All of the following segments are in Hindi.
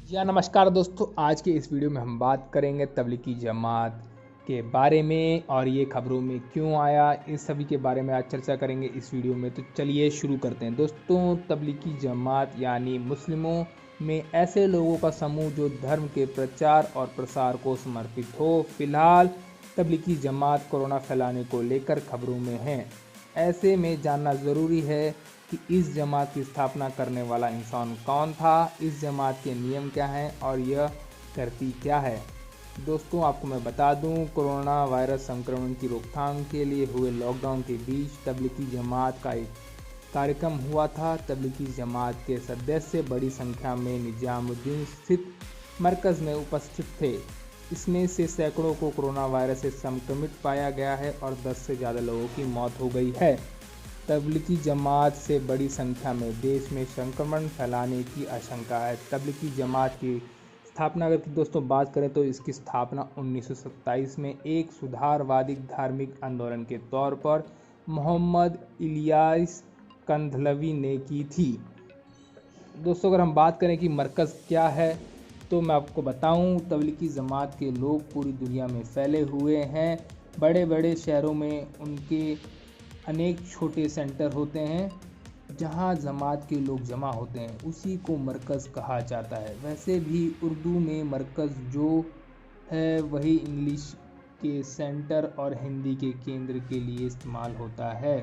या नमस्कार दोस्तों, आज के इस वीडियो में हम बात करेंगे तबलीगी जमात के बारे में और ये खबरों में क्यों आया, इस सभी के बारे में आज चर्चा करेंगे इस वीडियो में। तो चलिए शुरू करते हैं दोस्तों। तबलीगी जमात यानी मुस्लिमों में ऐसे लोगों का समूह जो धर्म के प्रचार और प्रसार को समर्पित हो। फिलहाल तबलीगी जमात कोरोना फैलाने को लेकर खबरों में है। ऐसे में जानना ज़रूरी है कि इस जमात की स्थापना करने वाला इंसान कौन था, इस जमात के नियम क्या हैं और यह करती क्या है। दोस्तों, आपको मैं बता दूं, कोरोना वायरस संक्रमण की रोकथाम के लिए हुए लॉकडाउन के बीच तबलीगी जमात का एक कार्यक्रम हुआ था। तबलीगी जमात के सदस्य बड़ी संख्या में निजामुद्दीन स्थित मरकज़ में उपस्थित थे। इसमें से सैकड़ों को कोरोना वायरस से संक्रमित पाया गया है और 10 से ज़्यादा लोगों की मौत हो गई है। तबलीगी जमात से बड़ी संख्या में देश में संक्रमण फैलाने की आशंका है। तबलीगी जमात की स्थापना अगर दोस्तों बात करें तो इसकी स्थापना 1927 में एक सुधारवादी धार्मिक आंदोलन के तौर पर मोहम्मद इलियास कंधलवी ने की थी। दोस्तों, अगर हम बात करें कि मरकज़ क्या है तो मैं आपको बताऊं, तबलीगी जमात के लोग पूरी दुनिया में फैले हुए हैं। बड़े बड़े शहरों में उनके अनेक छोटे सेंटर होते हैं जहां जमात के लोग जमा होते हैं, उसी को मरकज़ कहा जाता है। वैसे भी उर्दू में मरकज़ जो है वही इंग्लिश के सेंटर और हिंदी के केंद्र के लिए इस्तेमाल होता है।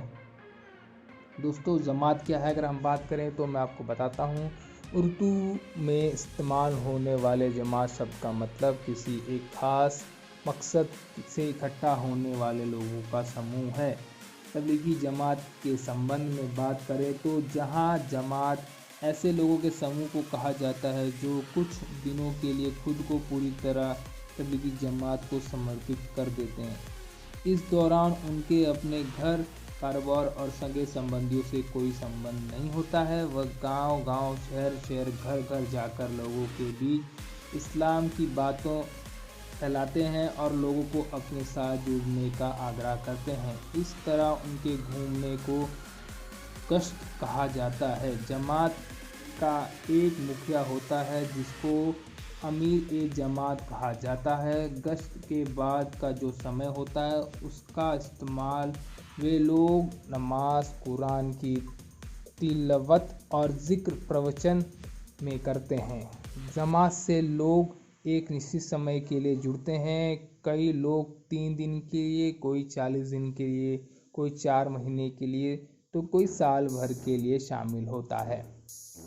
दोस्तों, जमात क्या है अगर हम बात करें तो मैं आपको बताता हूँ। उर्दू में इस्तेमाल होने वाले जमात शब्द का मतलब किसी एक खास मकसद से इकट्ठा होने वाले लोगों का समूह है। तबलीगी जमात के संबंध में बात करें तो जहां जमात ऐसे लोगों के समूह को कहा जाता है जो कुछ दिनों के लिए खुद को पूरी तरह तबलीगी जमात को समर्पित कर देते हैं। इस दौरान उनके अपने घर, कारोबार और सगे संबंधियों से कोई संबंध नहीं होता है। वह गांव गांव, शहर शहर, घर घर जाकर लोगों के बीच इस्लाम की बातों फैलाते हैं और लोगों को अपने साथ जुड़ने का आग्रह करते हैं। इस तरह उनके घूमने को गश्त कहा जाता है। जमात का एक मुखिया होता है जिसको अमीर ए जमात कहा जाता है। गश्त के बाद का जो समय होता है उसका इस्तेमाल वे लोग नमाज, कुरान की तिलावत और ज़िक्र प्रवचन में करते हैं। जमात से लोग एक निश्चित समय के लिए जुड़ते हैं। कई लोग 3 दिन के लिए, कोई 40 दिन के लिए, कोई 4 महीने के लिए तो कोई साल भर के लिए शामिल होता है।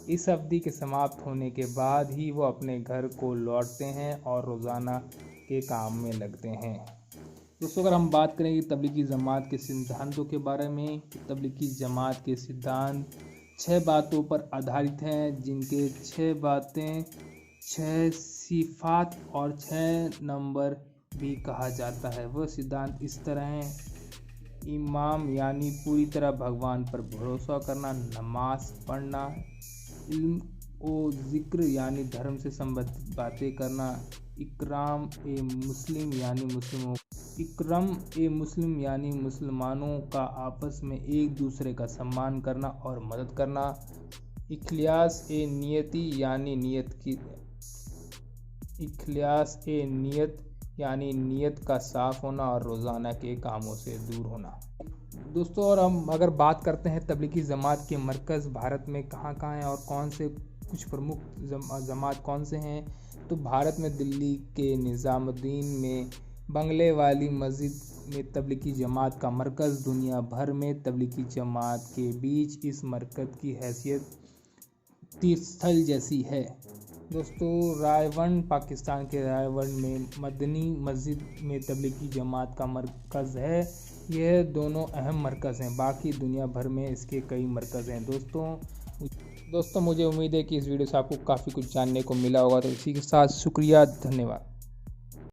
इस अवधि के समाप्त होने के बाद ही वो अपने घर को लौटते हैं और रोज़ाना के काम में लगते हैं। दोस्तों, अगर हम बात करें कि तबलीगी जमात के सिद्धांतों के बारे में, तो तबलीगी जमात के सिद्धांत 6 बातों पर आधारित हैं, जिनके 6 बातें 6 सिफात और 6 नंबर भी कहा जाता है। वह सिद्धांत इस तरह हैं: ईमान यानी पूरी तरह भगवान पर भरोसा करना, नमाज पढ़ना, इल्म व ज़िक्र यानी धर्म से संबंधित बातें करना, इकराम ए मुस्लिम यानी मुसलमानों का आपस में एक दूसरे का सम्मान करना और मदद करना, इखलास ए नियत यानी नियत का साफ़ होना और रोज़ाना के कामों से दूर होना। दोस्तों, और हम अगर बात करते हैं तबलीगी जमात के मरकज़ भारत में कहाँ कहाँ हैं और कौन से कुछ प्रमुख जमात कौन से हैं, तो भारत में दिल्ली के निज़ामुद्दीन में बंगले वाली मस्जिद में तबलीगी जमात का मरकज़। दुनिया भर में तबलीगी जमात के बीच इस मरकज़ की हैसियत तीर्थस्थल जैसी है। दोस्तों, रायवन पाकिस्तान के रायवन में मदनी मस्जिद में तबलीगी जमात का मरकज़ है। यह दोनों अहम मरकज़ हैं। बाकी दुनिया भर में इसके कई मरकज़ हैं। दोस्तों, मुझे उम्मीद है कि इस वीडियो से आपको काफ़ी कुछ जानने को मिला होगा। तो इसी के साथ शुक्रिया, धन्यवाद।